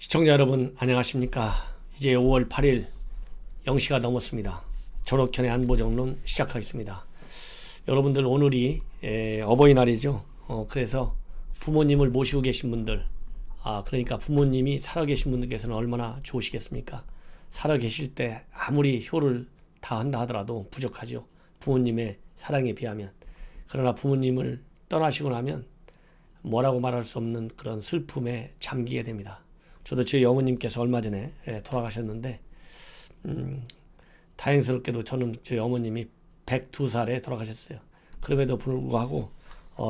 시청자 여러분 안녕하십니까. 이제 5월 8일 0시가 넘었습니다. 전옥현의 안보정론 시작하겠습니다. 여러분들 오늘이 어버이날이죠. 그래서 부모님을 모시고 계신 분들, 그러니까 부모님이 살아계신 분들께서는 얼마나 좋으시겠습니까. 살아계실 때 아무리 효를 다한다 하더라도 부족하죠. 부모님의 사랑에 비하면. 그러나 부모님을 떠나시고 나면 뭐라고 말할 수 없는 그런 슬픔에 잠기게 됩니다. 저도 저희 어머님께서 얼마 전에 돌아가셨는데 다행스럽게도 저는 저희 어머님이 102살에 돌아가셨어요. 그럼에도 불구하고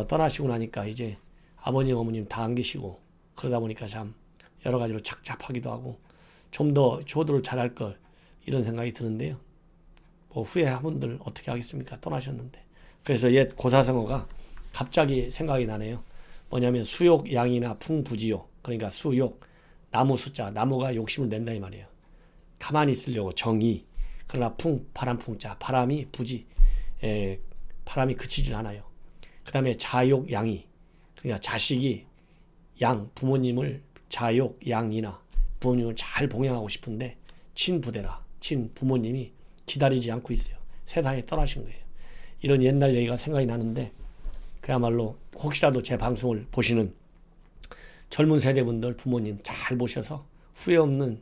떠나시고 나니까 이제 아버님 어머님 다 안 계시고 그러다 보니까 참 여러 가지로 착잡하기도 하고 좀 더 효도를 잘할 걸 이런 생각이 드는데요. 뭐 후회한 분들 어떻게 하겠습니까? 떠나셨는데. 그래서 옛 고사성어가 갑자기 생각이 나네요. 뭐냐면 수욕 양이나 풍부지요. 그러니까 수욕, 나무 숫자, 나무가 욕심을 낸다 이 말이에요. 가만히 있으려고 정의. 그러나 바람 풍자, 바람이 부지, 바람이 그치질 않아요. 그 다음에 자욕 양이, 그러니까 자식이 부모님을 자욕 양이나 부모님을 잘 봉양하고 싶은데 친부대라, 친부모님이 기다리지 않고 있어요. 세상에 떠나신 거예요. 이런 옛날 얘기가 생각이 나는데 그야말로 혹시라도 제 방송을 보시는 젊은 세대분들 부모님 잘 모셔서 후회 없는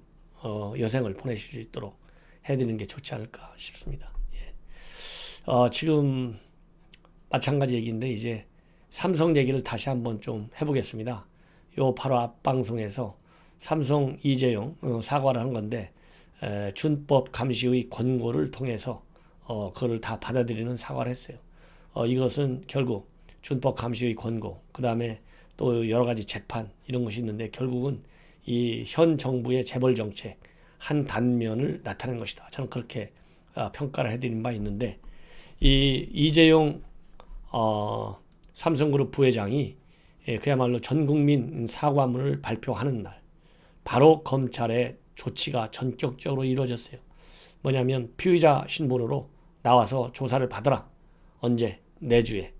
여생을 보내실 수 있도록 해드리는 게 좋지 않을까 싶습니다. 지금 마찬가지 얘기인데 이제 삼성 얘기를 다시 한번 좀 해보겠습니다. 요 바로 앞 방송에서 삼성 이재용 사과를 한 건데 준법 감시의 권고를 통해서 그거를 다 받아들이는 사과를 했어요. 이것은 결국 준법 감시의 권고, 그 다음에 또 여러 가지 재판 이런 것이 있는데 결국은 이 현 정부의 재벌 정책 한 단면을 나타낸 것이다. 저는 그렇게 평가를 해드린 바 있는데 이 이재용 삼성그룹 부회장이 그야말로 전국민 사과문을 발표하는 날 바로 검찰의 조치가 전격적으로 이루어졌어요. 뭐냐면 피의자 신분으로 나와서 조사를 받으라. 언제? 내주에.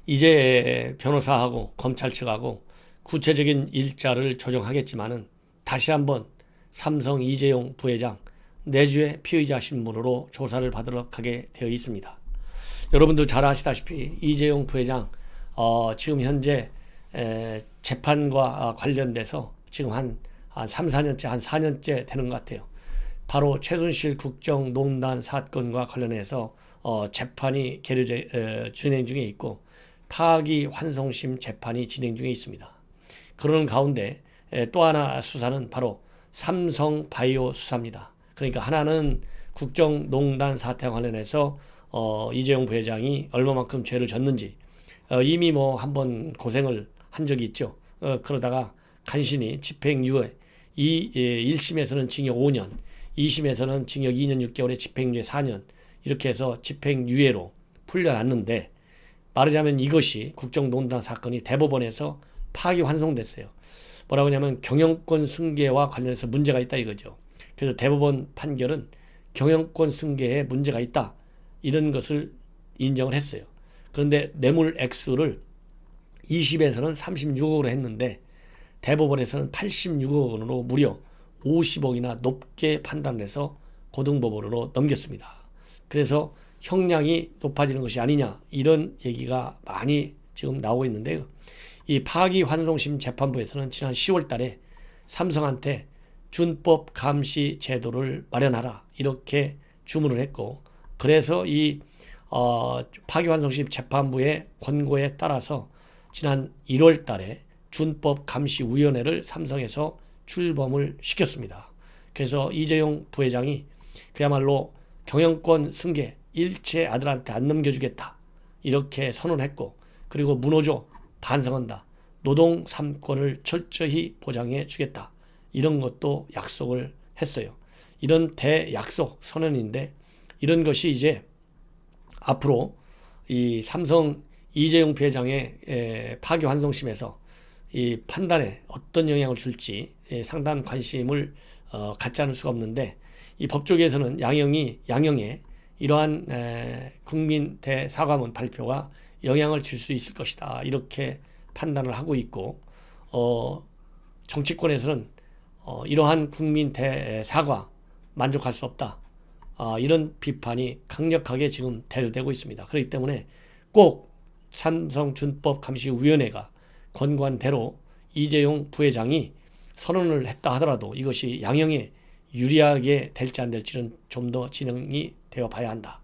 이제 변호사하고 검찰 측하고 구체적인 일자를 조정하겠지만은 다시 한번 삼성 이재용 부회장 내주에 피의자 신분으로 조사를 받도록 하게 되어 있습니다. 여러분들 잘 아시다시피 이재용 부회장 지금 현재 재판과 관련돼서 지금 한 3, 4년째, 한 4년째 되는 것 같아요. 바로 최순실 국정농단 사건과 관련해서 재판이 진행 중에 있고 파기환송심 재판이 진행 중에 있습니다. 그러는 가운데 또 하나 수사는 바로 삼성바이오 수사입니다. 그러니까 하나는 국정농단 사태와 관련해서 이재용 부회장이 얼마만큼 죄를 졌는지 이미 뭐 한번 고생을 한 적이 있죠. 그러다가 간신히 집행유예 1심에서는 징역 5년, 2심에서는 징역 2년 6개월에 집행유예 4년 이렇게 해서 집행유예로 풀려났는데 말하자면 이것이 국정농단 사건이 대법원에서 파기환송됐어요. 뭐라고 하냐면 경영권 승계와 관련해서 문제가 있다 이거죠. 그래서 대법원 판결은 경영권 승계에 문제가 있다 이런 것을 인정을 했어요. 그런데 뇌물 액수를 2심에서는 36억으로 했는데 대법원에서는 86억 원으로 무려 50억이나 높게 판단해서 고등법원으로 넘겼습니다. 그래서 형량이 높아지는 것이 아니냐 이런 얘기가 많이 지금 나오고 있는데요. 이 파기환송심 재판부에서는 지난 10월 달에 삼성한테 준법 감시 제도를 마련하라 이렇게 주문을 했고 그래서 이 파기환송심 재판부의 권고에 따라서 지난 1월 달에 준법 감시위원회를 삼성에서 출범을 시켰습니다. 그래서 이재용 부회장이 그야말로 경영권 승계 일체 아들한테 안 넘겨주겠다 이렇게 선언했고 그리고 문호조 반성한다. 노동 3권을 철저히 보장해 주겠다. 이런 것도 약속을 했어요. 이런 대약속 선언인데 이런 것이 이제 앞으로 이 삼성 이재용 부회장의 파기환송심에서 이 판단에 어떤 영향을 줄지 상당한 관심을 갖지 않을 수가 없는데 이 법조계에서는 양형에 이러한 국민 대사과문 발표가 영향을 줄 수 있을 것이다 이렇게 판단을 하고 있고 정치권에서는 이러한 국민 사과 만족할 수 없다. 이런 비판이 강력하게 지금 대두되고 있습니다. 그렇기 때문에 꼭 삼성준법감시위원회가 권고한 대로 이재용 부회장이 선언을 했다 하더라도 이것이 양형에 유리하게 될지 안 될지는 좀 더 진행이 되어 봐야 한다.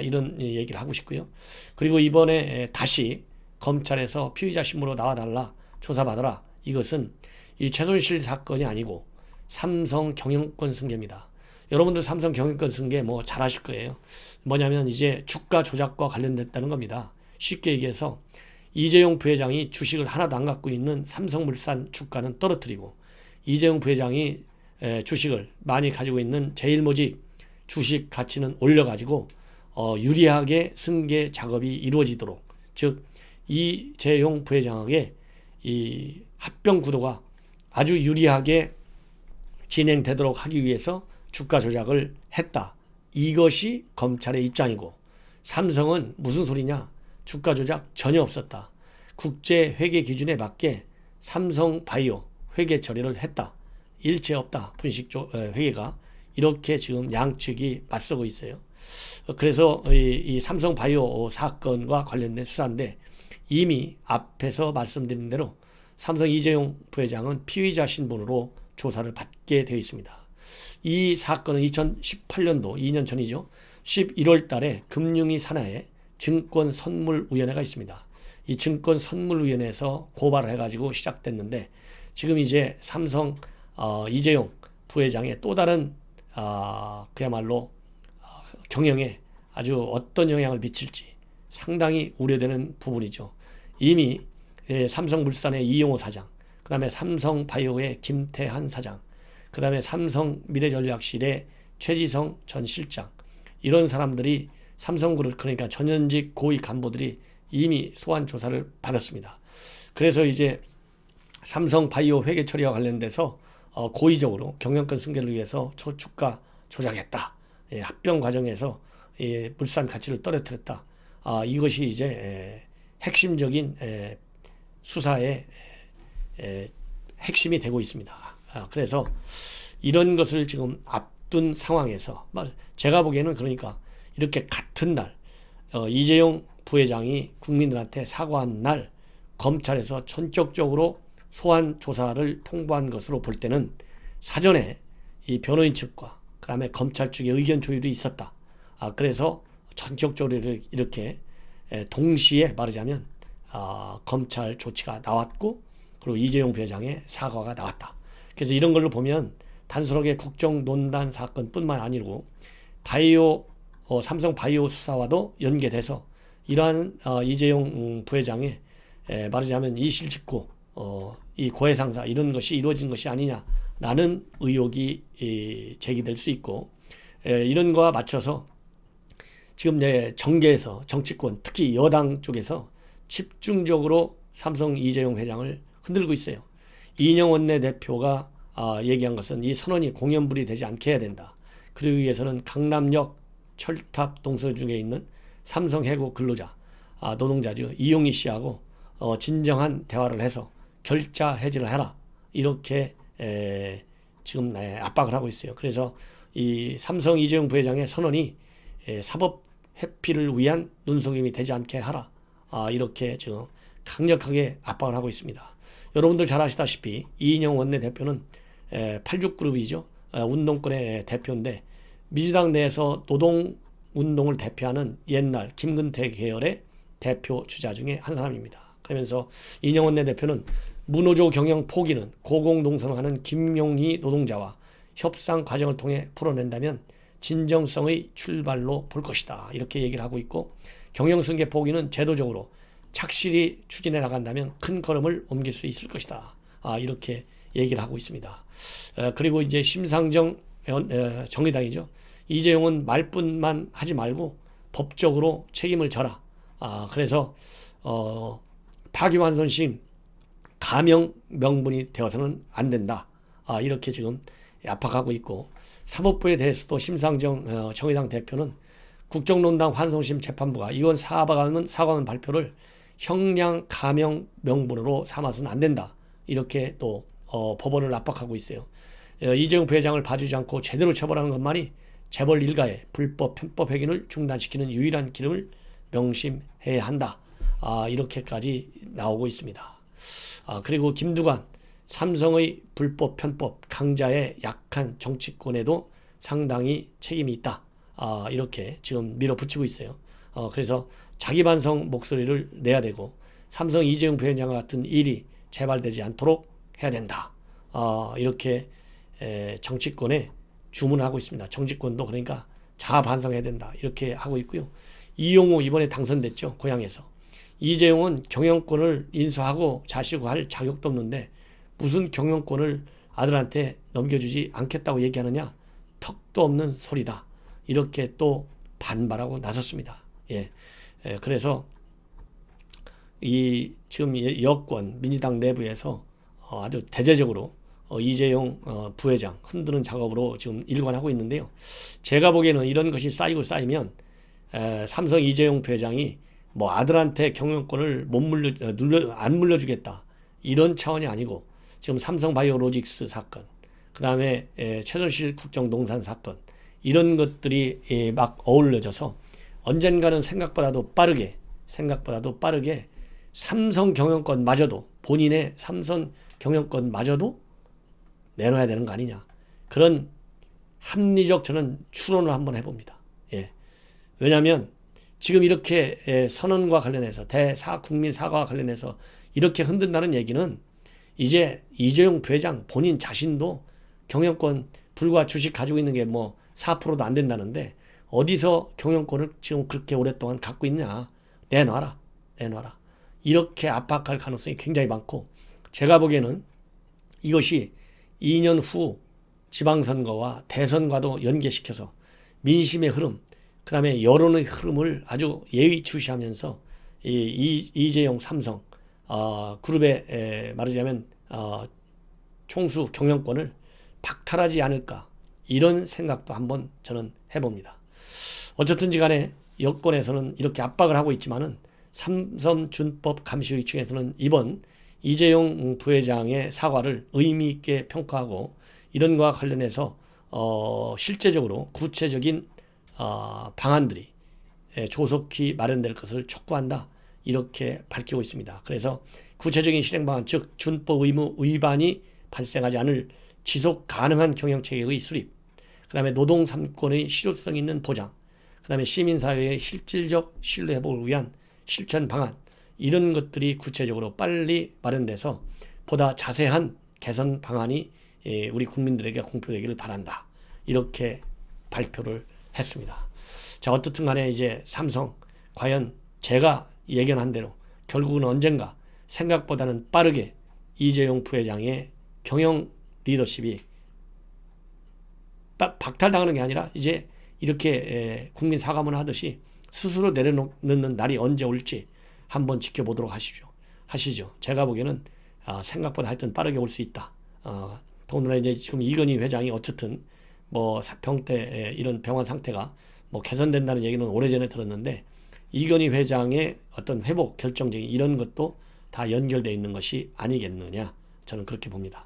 이런 얘기를 하고 싶고요. 그리고 이번에 다시 검찰에서 피의자 신문으로 나와달라, 조사받아라. 이것은 이 최순실 사건이 아니고 삼성 경영권 승계입니다. 여러분들 삼성 경영권 승계 뭐 잘 아실 거예요. 뭐냐면 이제 주가 조작과 관련됐다는 겁니다. 쉽게 얘기해서 이재용 부회장이 주식을 하나도 안 갖고 있는 삼성물산 주가는 떨어뜨리고, 이재용 부회장이 주식을 많이 가지고 있는 제일모직 주식 가치는 올려가지고 유리하게 승계 작업이 이루어지도록, 즉 이재용 부회장에게 이 합병 구도가 아주 유리하게 진행되도록 하기 위해서 주가 조작을 했다. 이것이 검찰의 입장이고, 삼성은 무슨 소리냐? 주가 조작 전혀 없었다. 국제 회계 기준에 맞게 삼성바이오 회계 처리를 했다. 일체 없다. 분식 회계가. 이렇게 지금 양측이 맞서고 있어요. 그래서 이 삼성바이오 사건과 관련된 수사인데, 이미 앞에서 말씀드린 대로 삼성 이재용 부회장은 피의자 신분으로 조사를 받게 되어 있습니다. 이 사건은 2018년도 2년 전이죠. 11월 달에 금융위 산하에 증권선물위원회가 있습니다. 이 증권선물위원회에서 고발을 해가지고 시작됐는데, 지금 이제 삼성 이재용 부회장의 또 다른 그야말로 경영에 아주 어떤 영향을 미칠지 상당히 우려되는 부분이죠. 이미 삼성물산의 이용호 사장, 그 다음에 삼성바이오의 김태한 사장, 그 다음에 삼성미래전략실의 최지성 전 실장, 이런 사람들이 삼성그룹, 그러니까 전현직 고위 간부들이 이미 소환 조사를 받았습니다. 그래서 이제 삼성바이오 회계 처리와 관련돼서 고의적으로 경영권 승계를 위해서 주가 조작했다. 합병 과정에서 물산 가치를 떨어뜨렸다. 이것이 이제 핵심적인 수사의 핵심이 되고 있습니다. 그래서 이런 것을 지금 앞둔 상황에서 제가 보기에는, 그러니까 이렇게 같은 날 이재용 부회장이 국민들한테 사과한 날 검찰에서 전격적으로 소환 조사를 통보한 것으로 볼 때는 사전에 이 변호인 측과 그 다음에 검찰 측의 의견 조율이 있었다. 그래서 전격적으로 이렇게 동시에 말하자면 검찰 조치가 나왔고, 그리고 이재용 부회장의 사과가 나왔다. 그래서 이런 걸로 보면 단순하게 국정농단 사건뿐만 아니고 삼성 바이오 수사와도 연계돼서 이러한 이재용 부회장의 말하자면 이실직고 이 고해상사, 이런 것이 이루어진 것이 아니냐라는 의혹이 제기될 수 있고, 이런 거와 맞춰서 지금 정계에서 정치권, 특히 여당 쪽에서 집중적으로 삼성 이재용 회장을 흔들고 있어요. 이인영 원내대표가 얘기한 것은 이 선언이 공연불이 되지 않게 해야 된다. 그러기 위해서는 강남역 철탑 동서 중에 있는 삼성해고 근로자, 노동자죠, 이용희 씨하고 진정한 대화를 해서 결자 해지를 해라. 이렇게 지금 압박을 하고 있어요. 그래서 이 삼성 이재용 부회장의 선언이 사법 회피를 위한 눈속임이 되지 않게 하라. 이렇게 지금 강력하게 압박을 하고 있습니다. 여러분들 잘 아시다시피 이인영 원내대표는 86그룹이죠. 운동권의 대표인데, 민주당 내에서 노동운동을 대표하는 옛날 김근태 계열의 대표 주자 중에 한 사람입니다. 그러면서 이인영 원내대표는 무노조 경영 포기는 고공농성하는 김용희 노동자와 협상 과정을 통해 풀어낸다면 진정성의 출발로 볼 것이다. 이렇게 얘기를 하고 있고, 경영승계 포기는 제도적으로 착실히 추진해 나간다면 큰 걸음을 옮길 수 있을 것이다. 이렇게 얘기를 하고 있습니다. 그리고 이제 심상정 정의당이죠. 이재용은 말뿐만 하지 말고 법적으로 책임을 져라. 그래서 파기환송심 가명 명분이 되어서는 안 된다. 이렇게 지금 압박하고 있고, 사법부에 대해서도 심상정 정의당 대표는 국정농단 환송심 재판부가 이건 사과문 발표를 형량 가명 명분으로 삼아서는 안 된다. 이렇게 또 법원을 압박하고 있어요. 이재용 부회장을 봐주지 않고 제대로 처벌하는 것만이 재벌 일가의 불법 편법 행위를 중단시키는 유일한 길을 명심해야 한다. 이렇게까지 나오고 있습니다. 그리고 김두관, 삼성의 불법 편법 강자의 약한 정치권에도 상당히 책임이 있다. 이렇게 지금 밀어붙이고 있어요. 그래서 자기 반성 목소리를 내야 되고 삼성 이재용 부회장 같은 일이 재발되지 않도록 해야 된다. 이렇게 정치권에 주문을 하고 있습니다. 정치권도 그러니까 자아 반성해야 된다. 이렇게 하고 있고요. 이용우 이번에 당선됐죠. 고향에서. 이재용은 경영권을 인수하고 자시고 할 자격도 없는데 무슨 경영권을 아들한테 넘겨주지 않겠다고 얘기하느냐. 턱도 없는 소리다. 이렇게 또 반발하고 나섰습니다. 그래서 이 지금 여권 민주당 내부에서 아주 대대적으로 이재용 부회장 흔드는 작업으로 지금 일관하고 있는데요. 제가 보기에는 이런 것이 쌓이고 쌓이면 삼성 이재용 부회장이 뭐 아들한테 경영권을 안 물려주겠다 이런 차원이 아니고 지금 삼성바이오로직스 사건, 그 다음에 최순실 국정농단 사건 이런 것들이 막 어울려져서 언젠가는 생각보다도 빠르게 삼성 경영권마저도 본인의 삼성 경영권마저도 내놔야 되는 거 아니냐. 그런 합리적 저는 추론을 한번 해봅니다. 왜냐하면 지금 이렇게 선언과 관련해서 국민 사과와 관련해서 이렇게 흔든다는 얘기는 이제 이재용 부회장 본인 자신도 경영권 불과 주식 가지고 있는 게 뭐 4%도 안 된다는데 어디서 경영권을 지금 그렇게 오랫동안 갖고 있냐. 내놔라. 이렇게 압박할 가능성이 굉장히 많고 제가 보기에는 이것이 2년 후 지방선거와 대선과도 연계시켜서 민심의 흐름, 그 다음에 여론의 흐름을 아주 예의주시하면서 이재용 삼성 그룹에 말하자면 총수 경영권을 박탈하지 않을까 이런 생각도 한번 저는 해봅니다. 어쨌든지 간에 여권에서는 이렇게 압박을 하고 있지만은 삼성준법 감시의 층에서는 이번 이재용 부회장의 사과를 의미 있게 평가하고 이런 것과 관련해서 실제적으로 구체적인 방안들이 조속히 마련될 것을 촉구한다. 이렇게 밝히고 있습니다. 그래서 구체적인 실행 방안, 즉 준법 의무 위반이 발생하지 않을 지속 가능한 경영체계의 수립, 그 다음에 노동 3권의 실효성 있는 보장, 그 다음에 시민사회의 실질적 신뢰 회복을 위한 실천 방안, 이런 것들이 구체적으로 빨리 마련돼서 보다 자세한 개선 방안이 우리 국민들에게 공표되기를 바란다. 이렇게 발표를 했습니다. 자, 어떻든 간에 이제 삼성 과연 제가 예견한 대로 결국은 언젠가 생각보다는 빠르게 이재용 부회장의 경영 리더십이 박탈당하는 게 아니라 이제 이렇게 국민 사과문 하듯이 스스로 내려놓는 날이 언제 올지 한번 지켜보도록 하시죠. 제가 보기에는 생각보다 하여튼 빠르게 올 수 있다. 더군다나 이제 지금 이건희 회장이 어쨌든 뭐 병때 이런 병원 상태가 뭐 개선된다는 얘기는 오래전에 들었는데 이건희 회장의 어떤 회복 결정적인 이런 것도 다 연결되어 있는 것이 아니겠느냐, 저는 그렇게 봅니다.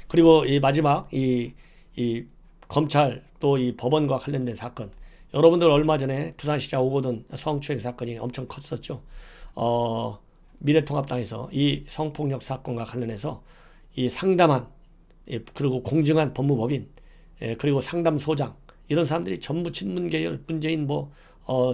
그리고 이 마지막 이 검찰 또 이 법원과 관련된 사건, 여러분들 얼마 전에 부산시장 오거돈 성추행 사건이 엄청 컸었죠. 미래통합당에서 이 성폭력 사건과 관련해서 이 상담한 그리고 공정한 법무법인 그리고 상담소장 이런 사람들이 전부 친문계열, 문재인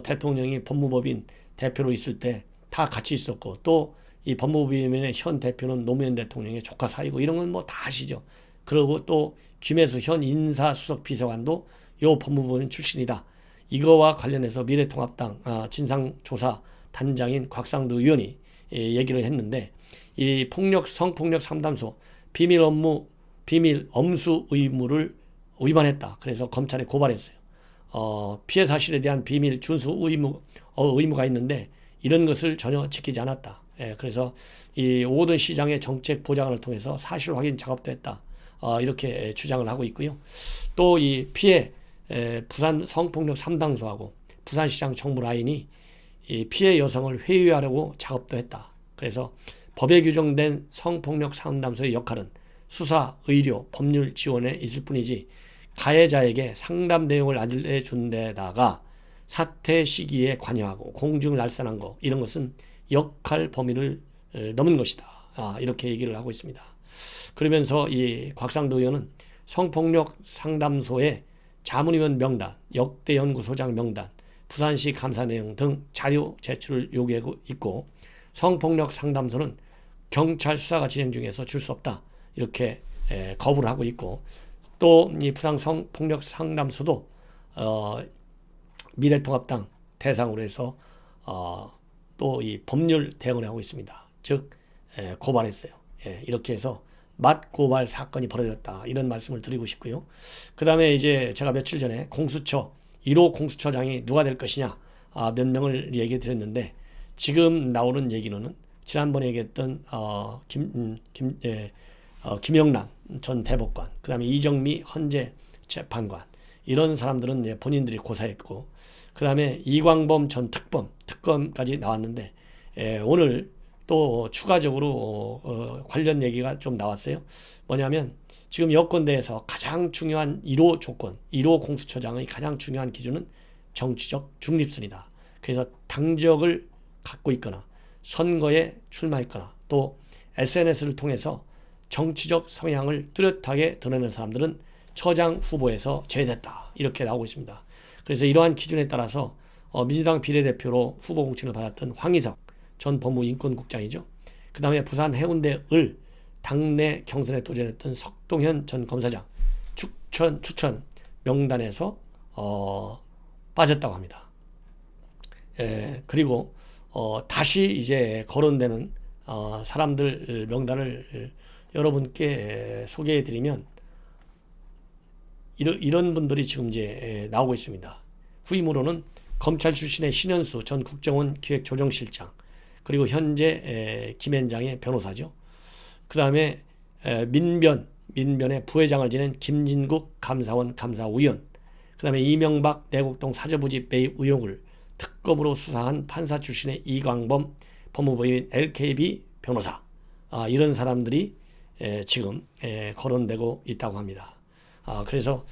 대통령이 법무법인 대표로 있을 때 다 같이 있었고 또 이 법무법인의 현 대표는 노무현 대통령의 조카 사이고 이런 건 뭐 다 아시죠. 그리고 또 김혜수 현 인사수석 비서관도 요 법무법인 출신이다. 이거와 관련해서 미래통합당 진상조사 단장인 곽상도 의원이 얘기를 했는데 이 성폭력 상담소 비밀 엄수 의무를 위반했다. 그래서 검찰에 고발했어요. 피해 사실에 대한 비밀 준수 의무가 있는데 이런 것을 전혀 지키지 않았다. 그래서 이 오거돈 시장의 정책 보장을 통해서 사실 확인 작업도 했다. 이렇게 주장을 하고 있고요. 또 이 피해 부산 성폭력 3당소하고 부산시장 정무라인이 이 피해 여성을 회유하려고 작업도 했다. 그래서 법에 규정된 성폭력 상담소의 역할은 수사, 의료, 법률 지원에 있을 뿐이지 가해자에게 상담 내용을 알려준 데다가 사태 시기에 관여하고 공중을 날선한 거 이런 것은 역할 범위를 넘은 것이다. 이렇게 얘기를 하고 있습니다. 그러면서 이 곽상도 의원은 성폭력 상담소의 자문위원 명단, 역대 연구소장 명단, 부산시 감사 내용 등 자료 제출을 요구하고 있고 성폭력 상담소는 경찰 수사가 진행 중에서 줄 수 없다. 이렇게 거부를 하고 있고 또 이 부산 성폭력 상담소도 미래통합당 대상으로 해서 또 이 법률 대응을 하고 있습니다. 즉 고발했어요. 이렇게 해서 맞고발 사건이 벌어졌다. 이런 말씀을 드리고 싶고요. 그 다음에 이제 제가 며칠 전에 공수처 1호 공수처장이 누가 될 것이냐 몇 명을 얘기 드렸는데 지금 나오는 얘기는 지난번에 얘기했던 김영란 전 대법관, 그 다음에 이정미 헌재 재판관 이런 사람들은 본인들이 고사했고 그 다음에 이광범 전 특검까지 나왔는데 오늘 또 추가적으로 관련 얘기가 좀 나왔어요. 뭐냐면 지금 여권대에서 가장 중요한 1호 조건, 1호 공수처장의 가장 중요한 기준은 정치적 중립성이다. 그래서 당적을 갖고 있거나 선거에 출마했거나 또 SNS를 통해서 정치적 성향을 뚜렷하게 드러내는 사람들은 처장 후보에서 제외됐다. 이렇게 나오고 있습니다. 그래서 이러한 기준에 따라서 민주당 비례대표로 후보 공천을 받았던 황희석 전 법무인권국장이죠. 그 다음에 부산 해운대 을 당내 경선에 도전했던 석동현 전 검사장 추천 명단에서 빠졌다고 합니다. 그리고 다시 이제 거론되는 사람들 명단을 여러분께 소개해드리면 이런 분들이 지금 이제 나오고 있습니다. 후임으로는 검찰 출신의 신현수 전 국정원 기획조정실장, 그리고 현재 김앤장의 변호사죠. 그 다음에 민변의 부회장을 지낸 김진국 감사원 감사위원, 그 다음에 이명박 내곡동 사저부지 매입 의혹을 특검으로 수사한 판사 출신의 이광범 법무부인 LKB 변호사, 이런 사람들이 지금 거론되고 있다고 합니다. 그래서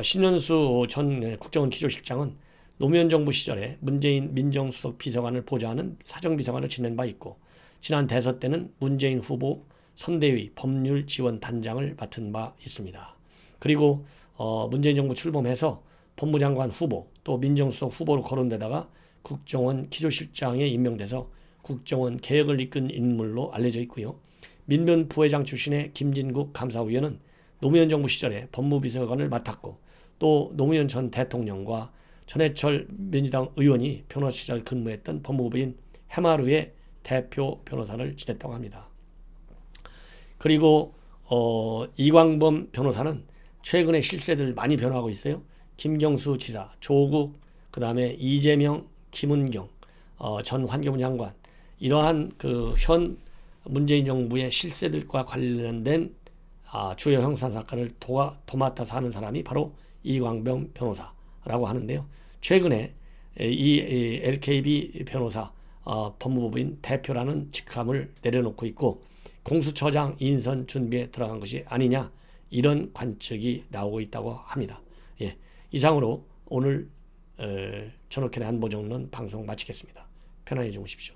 신현수 전 국정원 기조실장은 노무현 정부 시절에 문재인 민정수석 비서관을 보좌하는 사정비서관을 지낸 바 있고 지난 대선 때는 문재인 후보 선대위 법률지원단장을 맡은 바 있습니다. 그리고 문재인 정부 출범해서 법무장관 후보 또 민정수석 후보로 거론되다가 국정원 기조실장에 임명돼서 국정원 개혁을 이끈 인물로 알려져 있고요. 민변 부회장 출신의 김진국 감사위원은 노무현 정부 시절에 법무비서관을 맡았고 또 노무현 전 대통령과 전해철 민주당 의원이 변호사 시절 근무했던 법무부인 해마루의 대표 변호사를 지냈다고 합니다. 그리고 이광범 변호사는 최근에 실세들 많이 변화하고 있어요. 김경수 지사, 조국, 그 다음에 이재명, 김은경 전 환경부 장관, 이러한 그 현 문재인 정부의 실세들과 관련된 주요 형사 사건을 도맡아서 하는 사람이 바로 이광범 변호사라고 하는데요. 최근에 이 LKB 변호사 법무부인 대표라는 직함을 내려놓고 있고 공수처장 인선 준비에 들어간 것이 아니냐, 이런 관측이 나오고 있다고 합니다. 이상으로 오늘 전옥현의 안보정론 방송 마치겠습니다. 편안히 주무십시오.